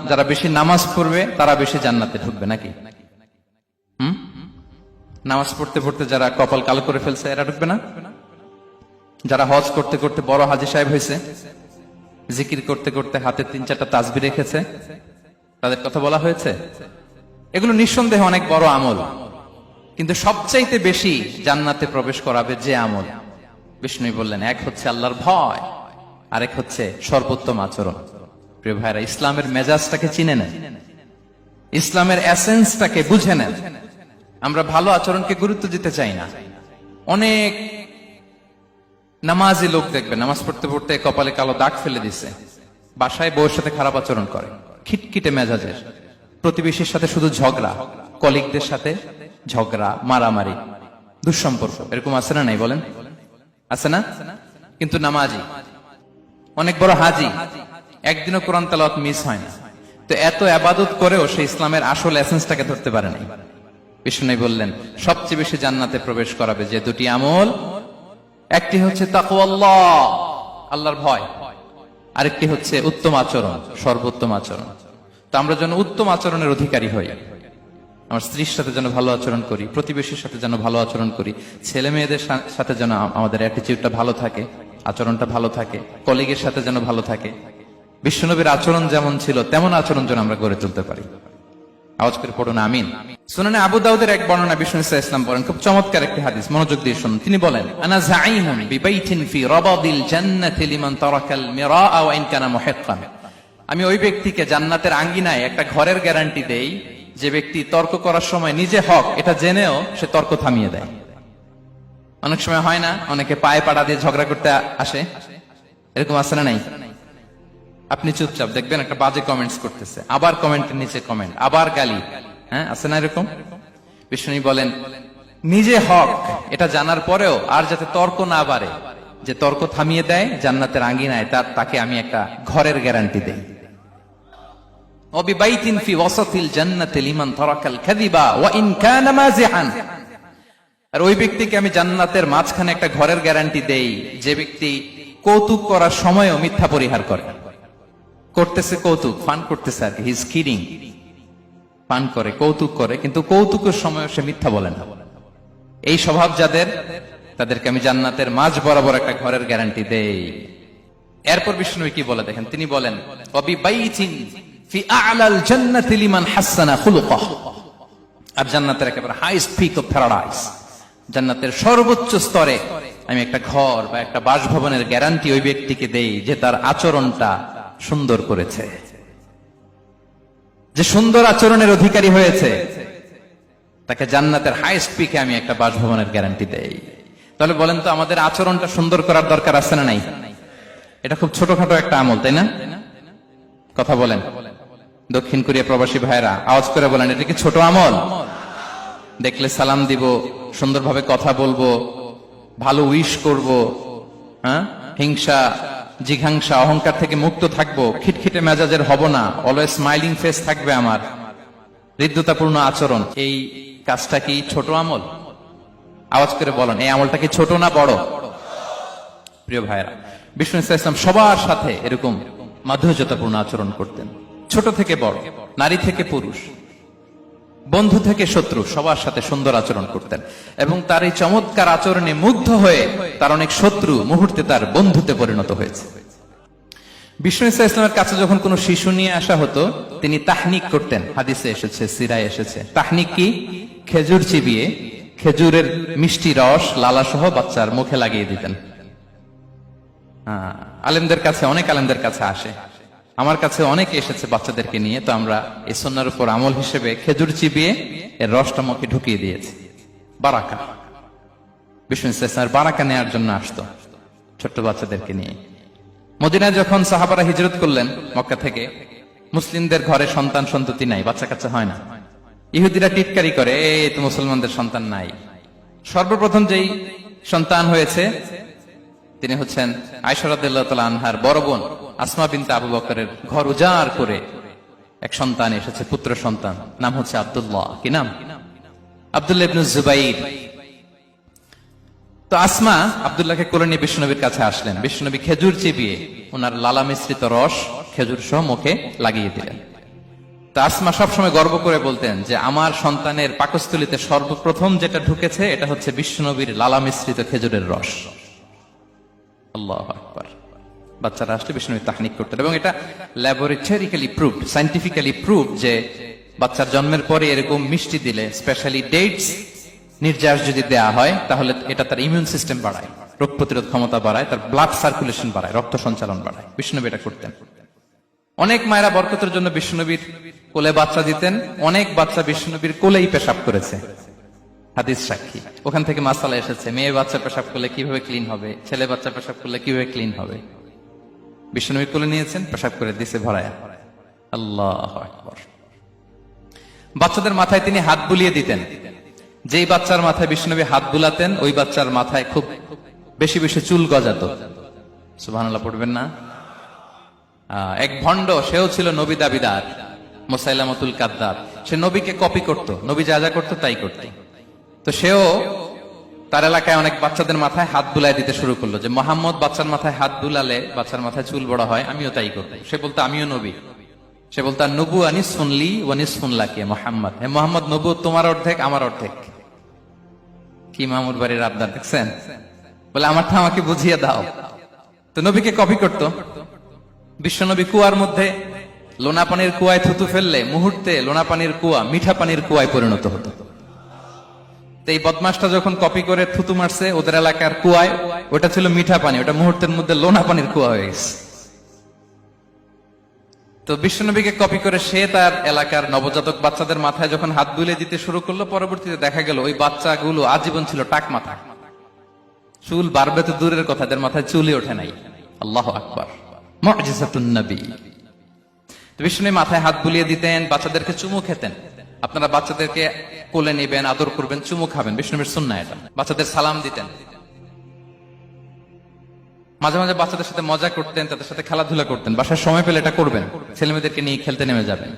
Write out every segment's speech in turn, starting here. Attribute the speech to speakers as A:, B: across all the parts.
A: যারা বেশি নামাজ পড়বে তারা বেশি জান্নাতে ঢুকবে নাকি? নামাজ পড়তে পড়তে যারা কপাল কালো করে ফেলছে এরা ঢুকবে না? যারা হজ করতে করতে বড় হাজী সাহেব হয়েছে, জিকির করতে করতে হাতে 3-4টা তাসবিহ রেখেছে, তাদের কথা বলা হয়েছে? এগুলো নিঃসন্দেহে অনেক বড় আমল, কিন্তু সবচাইতে বেশি জান্নাতে প্রবেশ করাবে যে আমল, বিষ্ণু বললেন, এক হচ্ছে আল্লাহর ভয়, আরেক হচ্ছে সর্বোত্তম আচরণ। প্রিয় ভাইরা, ইসলামের মেজাজটাকে চিনে নেন, ইসলামের এসেন্সটাকে বুঝে নেন। আমরা ভালো আচরণকে গুরুত্ব দিতে চাই না। অনেক নামাজি লোক দেখবে নামাজ পড়তে পড়তে কপালে কালো দাগ ফেলে দিছে, বাসায় বউয়ের সাথে খারাপ আচরণ করে, খিটখিটে মেজাজের, প্রতিবেশীর সাথে শুধু ঝগড়া, কলিগদের সাথে ঝগড়া, মারামারি, দুঃসম্পর্ক, এরকম আছে না নাই বলেন? আছে না? কিন্তু নামাজি, অনেক বড় হাজি, একদিনও কোরআন তেলাওয়াত মিস হয় না। তো এত ইবাদত করেও সে ইসলামের আসল এসেন্সটাকে ধরতে পারে নাই। বিষ্ণু বললেন, সবচেয়ে বেশি জান্নাতে প্রবেশ করাবে যে দুটি আমল, একটি হচ্ছে তাকওয়াল্লাহ, আল্লাহর ভয়, আরেকটি হচ্ছে উত্তম আচরণ, সর্বোত্তম আচরণ। তো আমরা যেন উত্তম আচরণের অধিকারী হই, আমার স্ত্রীর সাথে যেন ভালো আচরণ করি, প্রতিবেশীর সাথে যেন ভালো আচরণ করি, ছেলে মেয়েদের সাথে যেন আমাদের অ্যাটিটিউডটা ভালো থাকে, আচরণটা ভালো থাকে, কলিগের সাথে যেন ভালো থাকে। বিশ্বনবীর আচরণ যেমন ছিল তেমন আচরণ যেন আমরা গড়ে তুলতে পারি। আওয়াজ করে পড়ুন আমিন। সুনানে আবু দাউদের এক বর্ণনা বিষ্ণু ইসলাম বলেন, খুব চমৎকার একটি হাদিস, মনোযোগ দিয়ে শুনুন। তিনি বলেন, আনা যাঈমুন বিবাইতিন ফি রাবাদিল জান্নাতি লিমান তারাকাল মিরাআ ওয়া ইন কানা মুহিক্কান। আমি ওই ব্যক্তিকে জান্নাতের আঙ্গিনায় একটা ঘরের গ্যারান্টি দেই যে ব্যক্তি তর্ক করার সময় নিজে হক এটা জেনেও সে তর্ক থামিয়ে দেয়। অনেক সময় হয় না, অনেকে পায়ে পাড়া দিয়ে ঝগড়া করতে আসে, এরকম আছে না নাই? আপনি চুপচাপ দেখবেন একটা বাজে কমেন্টস করতেছে, আবার কমেন্টের নিচে কমেন্ট, আবার গালি, হ্যাঁ আছে না এরকম? বিষ্ণু বলেন, নিজে হক এটা জানার পরেও আর যাতে তর্ক না বাড়ে, যে তর্ক থামিয়ে দেয় জান্নাতের আঙ্গিনায়, তাকে আমি একটা ঘরের গ্যারান্টি দেই। ওয়াবিবাইতিন ফি ওয়াসাতিল জান্নাতি লিমান তারাকাল কাযিবা ওয়া ইন কানা মাযিহান। আর ওই ব্যক্তিকে আমি জান্নাতের মাঝখানে একটা ঘরের গ্যারান্টি দেই যে ব্যক্তি কৌতুক করার সময়ও মিথ্যা পরিহার করে। করতেছে কৌতুক, ফান করতেছে আর কি, হি ইজ কিডিং, ফান করে, কৌতুক করে, কিন্তু কৌতুকের সময় সে মিথ্যা বলে না। এই স্বভাব যাদের, তাদেরকে আমি জান্নাতের মাঝ বরাবর একটা ঘরের গ্যারান্টি দেই। এরপর বিষ্ণু কি বলে দেখেন, তিনি বলেন, ওয়াবিবাইতিন ফি আ'লাল জান্নাতি লিমান হাসানা খুলুকাহু। আর জান্নাতের একেবারে হাইস্ট পিক অফ প্যারাডাইস, জান্নাতের সর্বোচ্চ স্তরে আমি একটা ঘর বা একটা বাসভবনের গ্যারান্টি ওই ব্যক্তিকে দেই যে তার আচরণটা সুন্দর করেছে, যে সুন্দর আচরণের অধিকারী হয়েছে, তাকে জান্নাতের হাইস্ট পিকে আমি একটা বাসভবনের গ্যারান্টি দেই। তাহলে বলেন তো, আমাদের আচরণটা সুন্দর করার দরকার আছে না নাই? এটা খুব ছোটখাটো একটা আমল, তাই না? কথা বলেন, দক্ষিণ কোরিয়া প্রবাসী ভাইরা আওয়াজ করে বলেন, এটা কি ছোট আমল? দেখলে সালাম দিব, সুন্দরভাবে কথা বলবো, ভালো উইশ করব, হ্যাঁ, হিংসা জিঘাংসা অহংকার থেকে মুক্ত থাকবো, খিটখিটে মেজাজের হব না, অলওয়েজ স্মাইলিং ফেস থাকবে আমার, হৃদ্যতাপূর্ণ আচরণ। এই কাজটা কি ছোট আমল? আওয়াজ করে বলেন, এই আমলটা কি ছোট না বড়? প্রিয় ভাইরা, বিষ্ণু ইসলাম সবার সাথে এরকম মাধুর্যতাপূর্ণ আচরণ করতেন, ছোট থেকে বড়, নারী থেকে পুরুষ, বন্ধু থেকে শত্রু, সবার সাথে সুন্দর আচরণ করতেন। এবং তার এই চমৎকার আচরণে মুগ্ধ হয়ে তার অনেক শত্রু মুহূর্তে তার বন্ধুতে পরিণত হয়েছে। বিষ্ণু ইসলামের কাছে যখন কোনো শিশু নিয়ে আসা হতো, তিনি তাহনিক করতেন, হাদিসে এসেছে, সিরায় এসেছে। তাহনিক কি? খেজুর চিবিয়ে খেজুরের মিষ্টি রস লালা সহ বাচ্চার মুখে লাগিয়ে দিতেন। আলেমদের কাছে, অনেক আলেমদের কাছে আসে, আমার কাছে অনেকে এসেছে বাচ্চাদেরকে নিয়ে, তো আমরা এই সুন্নাহর উপর আমল হিসেবে খেজুর চিবিয়ে এর রসটা মুখে ঢুকিয়ে দিয়েছি। বারাকা, বিষ্ণু ইসলামের বারাকা নেওয়ার জন্য আসতো ছোট্ট বাচ্চাদেরকে নিয়ে। মদিনায় যখন সাহাবারা হিজরত করলেন মক্কা থেকে, মুসলিমদের ঘরে সন্তান সন্ততি নাই, বাচ্চা কাচ্চা হয় না। ইহুদিরা টিটকারি করে, এই তো মুসলমানদের সন্তান নাই। সর্বপ্রথম যেই সন্তান হয়েছে তিনি হচ্ছেন আয়েশা রাদিয়াল্লাহু তাআলা আনহার বড় বোন আসমা বিনতে আবু বকরের ঘর উজাড় করে এক সন্তান এসেছে, পুত্র সন্তান, নাম হচ্ছে আব্দুল্লাহ। কি নাম? আব্দুল্লাহ ইবনে জুবাইর। তো আসমা আব্দুল্লাহকে কোলে নিয়ে বিশ্বনবীর কাছে আসলেন। বিশ্বনবী খেজুর চিবিয়ে ওনার লালা মিশ্রিত রস খেজুর সহ মুখে লাগিয়ে দিলেন। তা আসমা সবসময় গর্ব করে বলতেন যে আমার সন্তানের পাকস্থলীতে সর্বপ্রথম যেটা ঢুকেছে এটা হচ্ছে বিশ্বনবীর লালা মিশ্রিত খেজুরের রস। আল্লাহু আকবার। বাচ্চারা আসলে বিষ্ণু তাহনিক করতেন এবং এটা ল্যাবরেটরিক্যালি প্রুভড, সায়েন্টিফিক্যালি প্রুভড যে বাচ্চার জন্মের পরে এরকম মিষ্টি দিলে, স্পেশালি ডেটস নির্যাস যদি দেয়া হয়, তাহলে এটা তার ইমিউন সিস্টেম বাড়ায়, রোগ প্রতিরোধ ক্ষমতা বাড়ায়, তার ব্লাড সার্কুলেশন বাড়ায়, রক্ত সঞ্চালন বাড়ায়। বিষ্ণুনবী এটা করতেন। অনেক মায়েরা বরকতের জন্য বিষ্ণুনবীর কোলে বাচ্চা দিতেন, অনেক বাচ্চা বিষ্ণুনবীর কোলেই পেশাব করেছে, হাদিস সাক্ষী। ওখান থেকে মাসালা এসেছে, মেয়ে বাচ্চা পেশাব করলে কিভাবে ক্লিন হবে, ছেলে বাচ্চা পেশাব করলে কিভাবে ক্লিন হবে। বিষ্ণুনবী কোলে নিয়েছেন, পেশাব করে দিছে ভরায়া। আল্লাহু আকবার। বাচ্চাদের মাথায় তিনি হাত বুলিয়ে দিতেন। যেই বাচ্চার মাথায় বিষ্ণুনবী হাত বুলাতেন, ওই বাচ্চার মাথায় খুব বেশি বেশি চুল গজাতো। সুবহানাল্লাহ পড়বেন না? এক ভণ্ড, সেও ছিল নবী দাবিদার, মুসাইলামাতুল কাদ্দাব। সে নবীকে কপি করত, নবী যা যা করতো তাই করত। তো সেও তার এলাকায় অনেক বাচ্চাদের মাথায় হাত বুলাই দিতে শুরু করলো, যে মোহাম্মদ বাচ্চার মাথায় হাত বুলালে বাচ্চার মাথায় চুল বড় হয়, আমিও তাই করবো। সে বলতো আমিও নবী। সে বলতো নবু আনিস শুনলি ওয়ানিস শুনলা কে মোহাম্মদ, হে মোহাম্মদ, নবু তোমার অর্ধেক আমার অর্ধেক। কি মামুর বাড়ির আবদার দেখছেন? বলে আমারটা আমাকে বুঝিয়ে দাও। তো নবীকে কপি করত। বিশ্বনবী কুয়ার মধ্যে লোনা পানির কুয়ায় থুতু ফেললে মুহূর্তে লোনা পানির কুয়া মিঠা পানির কুয়ায় পরিণত হতো। এই বদমাসটা যখন কপি করে থুতু মারছে ওদের এলাকার কুয়ায়, ওটা ছিল মিঠা পানি, ওটা মুহূর্তের মধ্যে লোনা পানির কুয়া হয়ে গেছে। তো বিশ্বনবীকে কপি করে সে তার এলাকার নবজাতক বাচ্চাদের মাথায় যখন হাত বুলিয়ে দিতে শুরু করলো, পরবর্তীতে দেখা গেল ওই বাচ্চাগুলো আজীবন ছিল টাক মাথা। চুল বাড়বে তো দূরের কথা, এদের মাথায় চুলই ওঠে নাই। আল্লাহু আকবার। মুআজিজাতুন নবী। তো বিষ্ণু মাথায় হাত বুলিয়ে দিতেন, বাচ্চাদেরকে চুমু খেতেন। আপনারা বাচ্চাদেরকে কোলে নেবেন, আদর করবেন, চুমু খাবেন, বিষ্ণুবীর সুন্নাহ এটা। বাচ্চাদের সালাম দিতেন। মাঝে মাঝে বাচ্চাদের সাথে মজা করতেন, তাদের সাথে খেলাধুলা করতেন। বাসায় সময় পেলে এটা করবেন, ছেলেমেয়েদেরকে নিয়ে খেলতে নেমে যাবেন।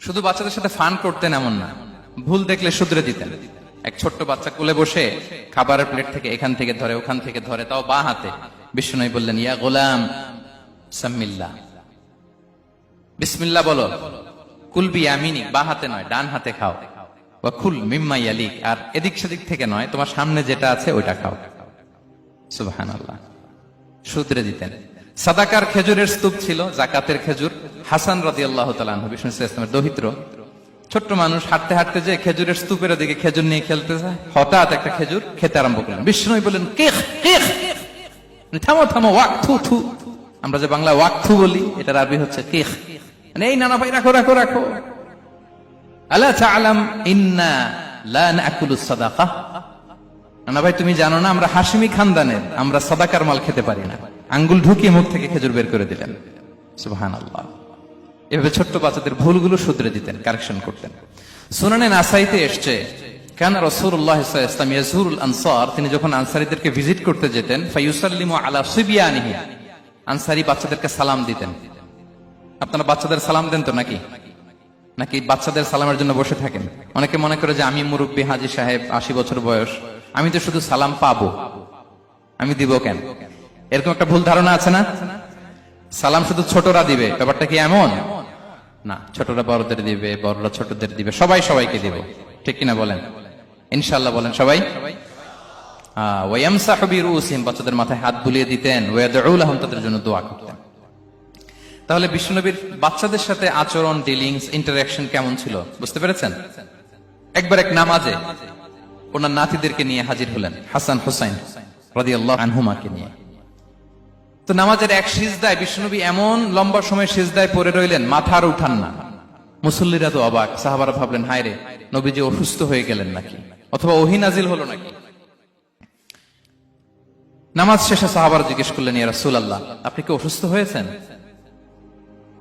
A: শুধু বাচ্চাদের সাথে ফান করতেন এমন না, ভুল দেখলে শুধরে দিতেন। এক ছোট্ট বাচ্চা কোলে বসে খাবারের প্লেট থেকে এখান থেকে ধরে ওখান থেকে ধরে, তাও বা হাতে। বিষ্ণু বললেন ইয়া গোলাম সাম্মিল্লাহ, বিসমিল্লাহ বলো। কুলবি আমিনি, বা হাতে নয় ডান হাতে খাও। ওয়া কুল মিম্মা ইয়ালিক, আর এদিক সেদিক থেকে নয়, তোমার সামনে যেটা আছে ওইটা খাও। সুবহানাল্লাহ। শুধরে দিতেন। সাদাকার খেজুরের স্তূপ ছিল, জাকাতের খেজুর। হাসান রাদিয়াল্লাহু তাআলা আনহু, বিষ্ণু ইসলামের দৌহিত্র, ছোট্ট মানুষ, হাঁটতে হাঁটতে যে খেজুরের স্তূপের দিকে খেজুর নিয়ে খেলতে যায়, হঠাৎ একটা খেজুর খেতে আরম্ভ করলেন। বিষ্ণু বললেন কেখ কেখ, থামো থামো, ওয়াক থু থু। আমরা যে বাংলা ওয়াক থু বলি, এটার আরবি হচ্ছে কেখ। এই নানা ভাই রাখো রাখো রাখো। আলা তাআলাম ইন্না লা নাকুলুস সাদাকা, নানা ভাই তুমি জানো না আমরা হাশিমি খানদানের, আমরা সাদাকার মাল খেতে পারি না। আঙ্গুল ঢুকিয়ে মুখ থেকে খেজুর বের করে দিলেন। সুবহানাল্লাহ। এভাবে ছোট্ট বাচ্চাদের ভুলগুলো শুধরে দিতেন, কারেকশন করতেন। সুনানে নাসাইতে এসছে, কানা রাসূলুল্লাহ সাল্লাল্লাহু আলাইহি ওয়াসাল্লাম ইয়াজুরুল আনসার, তিনি যখন আনসারীদেরকে ভিজিট করতে যেতেন, ফায়ুসাল্লিমু আলা সিবিয়ানিহি, আনসারী বাচ্চাদেরকে সালাম দিতেন। আপনারা বাচ্চাদের সালাম দেন তো নাকি? নাকি বাচ্চাদের সালামের জন্য বসে থাকেন? অনেকে মনে করে যে আমি মুরব্বী হাজী সাহেব, 80 বছর বয়স, আমি তো শুধু সালাম পাবো, আমি দিব কেন? এরকম একটা ভুল ধারণা আছে না? সালাম শুধু ছোটরা দিবে, ব্যাপারটা কি এমন না? ছোটরা বড়দের দিবে, বড়রা ছোটদের দিবে, সবাই সবাইকে দিবে, ঠিক কিনা বলেন? ইনশাআল্লাহ বলেন সবাই। ওয়ায়ামসাহু বিরুসিহিম, বাচ্চাদের মাথায় হাত বুলিয়ে দিতেন। ওয়ায়াদউ লাহুম, তাদের জন্য দোয়া করতেন। তাহলে বিশ্বনবীর বাচ্চাদের সাথে আচরণ, ডিলিংস, ইন্টারঅ্যাকশন কেমন ছিল বুঝতে পেরেছেন? একবার এক নামাজে ওনার নাতিদেরকে নিয়ে হাজির হলেন, হাসান হুসাইন রাদিয়াল্লাহু আনহুমাকে নিয়ে। তো নামাজের এক সিজদায় বিশ্বনবী এমন লম্বা সময় সিজদায় পড়ে রইলেন, মাথা আর উঠান না। মুসল্লিরা তো অবাক, সাহাবারা ভাবলেন হায় রে, নবীজি অসুস্থ হয়ে গেলেন নাকি, অথবা ওহী নাজিল হলো নাকি। নামাজ শেষে সাহাবারা জিজ্ঞেস করলেন ইয়া রাসূলুল্লাহ, আপনি কি অসুস্থ হয়েছেন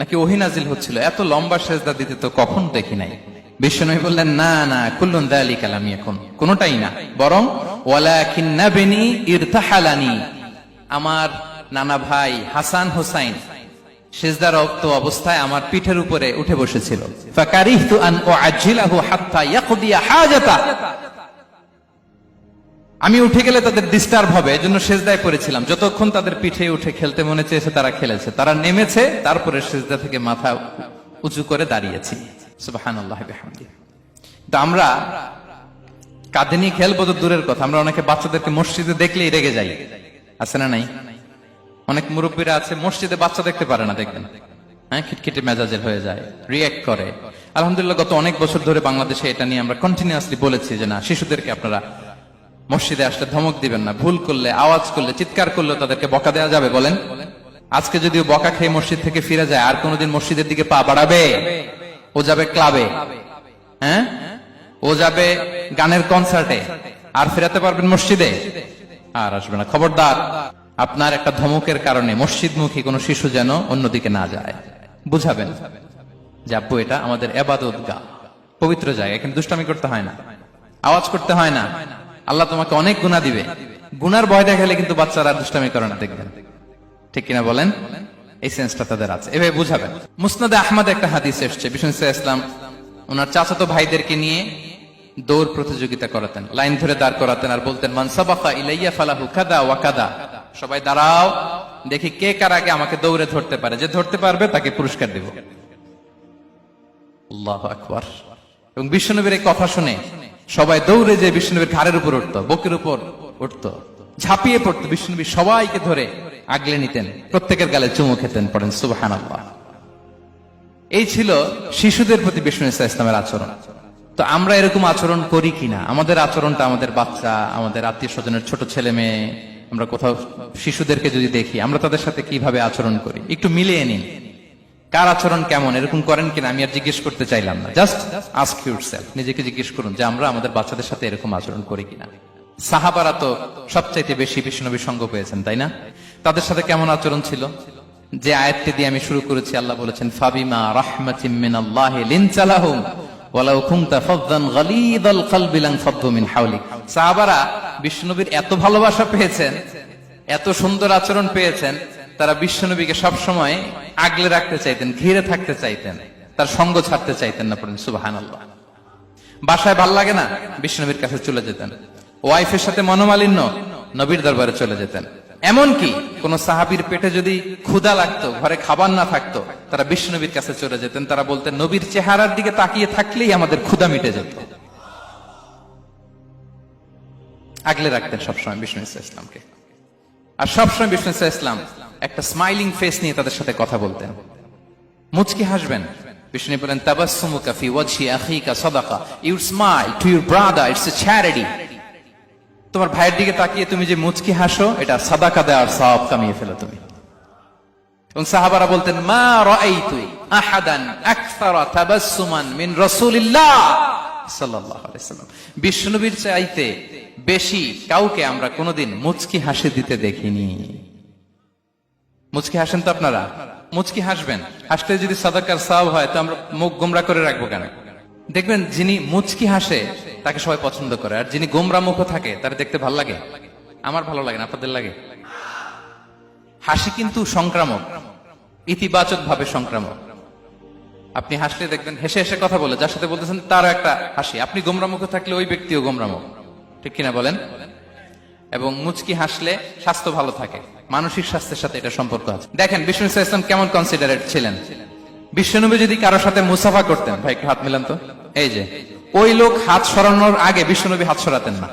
A: নাকি ওহী নাজিল হচ্ছিল? এত লম্বা সিজদা দিতে তো কখন দেখি নাই। বিশ্বনবী বললেন না না, কুল্লুন যালিকা লাম ইয়াকুন, কোনটাই না, বরং ওয়ালাকিন্নাবনি ইরতাহালানি, আমার নানা ভাই হাসান হুসাইন সিজদারত অবস্থায় আমার পিঠের উপরে উঠে বসেছিল। ফাকারিহতু আন উআজ্জিলাহু হাত্তা ইয়াকদিয়া হাজাতা, আমি উঠে গেলে তাদের ডিস্টার্ব হবে, এজন্য সিজদায় পড়েছিলাম। যতক্ষণ তাদের পিঠে উঠে খেলতে মনে চেয়েছে তারা খেলেছে, তারা নেমেছে, তারপরে সিজদা থেকে মাথা উঁচু করে দাঁড়িয়েছি। সুবহানাল্লাহি ওয়া বিহামদিহি। তো আমরা কাঁধে নিয়ে খেলবো তো দূরের কথা, আমরা অনেকে বাচ্চাদেরকে মসজিদে দেখলেই রেগে যাই, আছে না নাই? অনেক মুরব্বীরা আছে মসজিদে বাচ্চা দেখতে পারে না, দেখবেন হ্যাঁ, খিটখিটে মেজাজের হয়ে যায়, রিয়েক্ট করে। আলহামদুলিল্লাহ গত অনেক বছর ধরে বাংলাদেশে এটা নিয়ে আমরা কন্টিনিউয়াসলি বলেছি যে না, শিশুদেরকে আপনারা মসজিদে আসলে ধমক দিবেন না, ভুল করলে, আওয়াজ করলে, চিৎকার করলে তাদেরকে বকা দেওয়া যাবে? বলেন। আজকে যদিও বকা খেয়ে মসজিদ থেকে ফিরে যায়, আর কোনোদিন মসজিদের দিকে পা বাড়াবে? ও যাবে ক্লাবে, হ্যাঁ, ও যাবে গানের কনসার্টে, আর ফেরাতে পারবেন মসজিদে? আর আসবে না। খবরদার, আপনার একটা ধমকের কারণে মসজিদমুখী কোনো শিশু যেন অন্যদিকে না যায়। বুঝাবেন যে আব্বু এটা আমাদের ইবাদতগাহ, পবিত্র জায়গা, এখানে দুষ্টামি করতে হয় না, আওয়াজ করতে হয় না, আল্লাহ তোমাকে অনেক গুনাহ দিবে। গুনার ভয় দেখালে কিন্তু বাচ্চারা দুষ্টামি করে না, দেখবেন। ঠিক কিনা বলেন? এই সেন্সটা তাদের আছে, এভাবে বুঝাবেন। মুসনাদে আহমদ একটা হাদিস এসেছে, বিষ্ণু ইসলাম ওনার চাচাতো ভাইদেরকে নিয়ে দৌড় প্রতিযোগিতা করাতেন, লাইন ধরে দাঁড় করাতেন আর বলতেন মান সাবাকা ইলাইয়া ফালাহু কাদা ওয়া কাদা, সবাই দাঁড়াও, দেখি কে কার আগে আমাকে দৌড়ে ধরতে পারে, যে ধরতে পারবে তাকে পুরস্কার দেব। আল্লাহু আকবার। এবং বিশ্বনবীর এই কথা শুনে সবাই দৌড়ে যে বিশ্বনবীর ঘাড়ের উপর উঠতো, বুকের উপর উঠতো, ঝাঁপিয়ে পড়তো, বিশ্বনবী সবাইকে ধরে আগলে নিতেন, প্রত্যেকের গালে চুমু খেতেন। পড়েন সুবহানাল্লাহ। এই ছিল শিশুদের প্রতি বিষ্ণু ইসলামের আচরণ। তো আমরা এরকম আচরণ করি কিনা? আমাদের আচরণটা আমাদের বাচ্চা, আমাদের আত্মীয় স্বজনের ছোট ছেলে মেয়ে, আমরা কোথাও শিশুদেরকে যদি দেখি, আমরা তাদের সাথে কিভাবে আচরণ করি একটু মিলিয়ে নিন। কার আচরণ কেমন, এরকম করেন কিনা আমি আর জিজ্ঞেস করতে চাইলাম না, জাস্ট আস্ক ইউরসেলফ, নিজেকে জিজ্ঞেস করুন যে আমরা আমাদের বাচ্চাদের সাথে এরকম আচরণ করি কিনা। সাহাবারা তো সবচাইতে বেশি বিশ্বনবীর সঙ্গ পেয়েছেন, তাই না? তাদের সাথে কেমন আচরণ ছিল? যে আয়াতটি দিয়ে আমি শুরু করেছি, আল্লাহ বলেছেন ফাবিমা রাহমাতিম মিনাল্লাহি লিনতা লাহুম ওয়ালাউ কুনতা ফাযযান গালিযাল কলবি লানফাদ্দু মিন হাওলিক। সাহাবারা বিশ্বনবীর এত ভালোবাসা পেয়েছেন, এত সুন্দর আচরণ পেয়েছেন, তারা বিশ্বনবীকে সব সময় আগলে রাখতে চাইতেন, ঘিরে থাকতে চাইতেন, তার সঙ্গ ছাড়তে চাইতেন না। পড়েন সুবহানাল্লাহ। বাসায় ভাল লাগে না, বিশ্বনবীর কাছে চলে যেতেন। ওয়াইফের সাথে মনোমালিন্য, নবীর দরবারে চলে যেতেন। এমনকি কোন সাহাবীর পেটে যদি ক্ষুধা লাগতো, ঘরে খাবার না থাকতো, তারা বিশ্বনবীর কাছে চলে যেতেন। তারা বলতেন নবীর চেহারার দিকে তাকিয়ে থাকলেই আমাদের ক্ষুধা মিটে যেত। আগলে রাখতেন সবসময় বিষ্ণু ইসলামকে। আর সবসময় বিষ্ণু ইসলাম একটা স্মাইলিং ফেস নিয়ে তাদের সাথে কথা বলতেন, মুচকি হাসবেন। বিষ্ণু বলেন তাবাসসুমুকা ফি ওয়াজহি আখিকা সাদাকা, you smile to your brother, it's a charity. তোমার ভাইয়ের দিকে তাকিয়ে তুমি যে মুচকি হাসো, এটা সাদাকা দেওয়ার সওয়াব কামিয়ে ফেলো তুমি। এবং সাহাবারা বলতেন মা রাআইতু আহাদান আকসারা তাবাসসুমান মিন রাসূলিল্লাহ সাল্লাল্লাহু আলাইহি ওয়াসাল্লাম। বিশ্বনবীর চাইতে বেশি কাউকে আমরা কোনোদিন মুচকি হাসি দিতে দেখিনি। মুচকি হাসেন তো আপনারা? মুচকি হাসবেন, হাসলে যদি সাদাকার সওয়াব হয় তো আমরা মুখ গোমরা করে রাখবো কেন? দেখবেন যিনি মুচকি হাসে তাকে সবাই পছন্দ করে, আর যিনি গোমরা মুখ থাকে তার দেখতে ভালো লাগে। আমার ভালো লাগে না, আপনাদের লাগে? হাসি কিন্তু সংক্রামক, ইতিবাচক ভাবে সংক্রামক। আপনি হাসলে দেখবেন হেসে হেসে কথা বলে, যার সাথে বলতেছেন তারও একটা হাসি। আপনি গোমরা মুখ থাকলে ওই ব্যক্তিও গোমরা মুখ, ঠিক কিনা বলেন? এবং মুচকি হাসলে স্বাস্থ্য ভালো থাকে, মানসিক স্বাস্থ্যের সাথে এটা সম্পর্ক আছে। দেখেন বিষ্ণু ইসলাম কেমন কনসিডারেট ছিলেন। বিশ্বনবী যদি কারোর সাথে মুসাফা করতেন, ভাই একটু হাত মিলান তো, এই যে ওই লোক হাত সরানোর আগে বিশ্বনবী হাত সরাতেন না।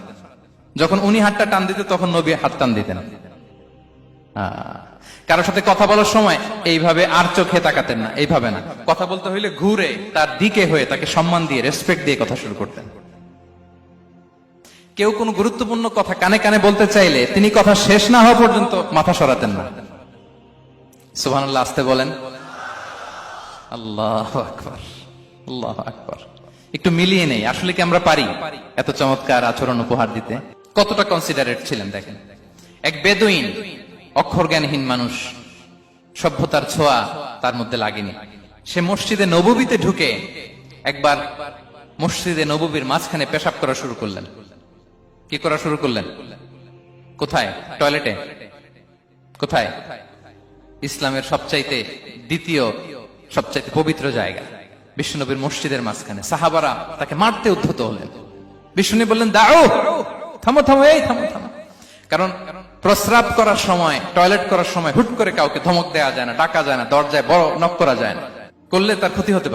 A: যখন উনি হাতটা টান দিতেন তখন নবী হাত টান দিতেন। কারোর সাথে কথা বলার সময় এইভাবে আর চোখে তাকাতেন না, এইভাবে না। কথা বলতে হইলে ঘুরে তার দিকে হয়ে তাকে সম্মান দিয়ে, রেসপেক্ট দিয়ে কথা শুরু করতেন। কেউ কোনো গুরুত্বপূর্ণ কথা কানে কানে বলতে চাইলে তিনি কথা শেষ না হওয়া পর্যন্ত মাথা সরাতেন না। সুবহানাল্লাহ, আসতে বলেন। আল্লাহু আকবার, আল্লাহু আকবার। একটু মিলিয়ে নেই, আসলে কি আমরা পারি এত চমৎকার আচরণ উপহার দিতে? কতটা কনসিডারেট ছিলেন দেখেন। এক বেদুইন, অক্ষর জ্ঞানহীন মানুষ, সভ্যতার ছোঁয়া তার মধ্যে লাগেনি। সে মসজিদে নববীতে ঢুকে একবার মসজিদে নববীর মাঝখানে পেশাব করা শুরু করলেন। কি করা শুরু করলেন? কোথায়? টয়লেটে? কোথায়? ইসলামের সবচাইতে দ্বিতীয় সবচাইতে পবিত্র জায়গা বিশ্বনবীর মসজিদের মাঝখানে। সাহাবারা তাকে মারতে উদ্ধত হলেন। বিশ্বনবী বললেন দাও, থামো থামো, এই থামো থামো। কারণ প্রস্রাব করার সময়, টয়লেট করার সময় হুট করে কাউকে ধমক দেওয়া যায় না, ডাকা যায় না, দরজায় বড় নক করা যায় না। করলে তার ক্ষতি হতে পারে।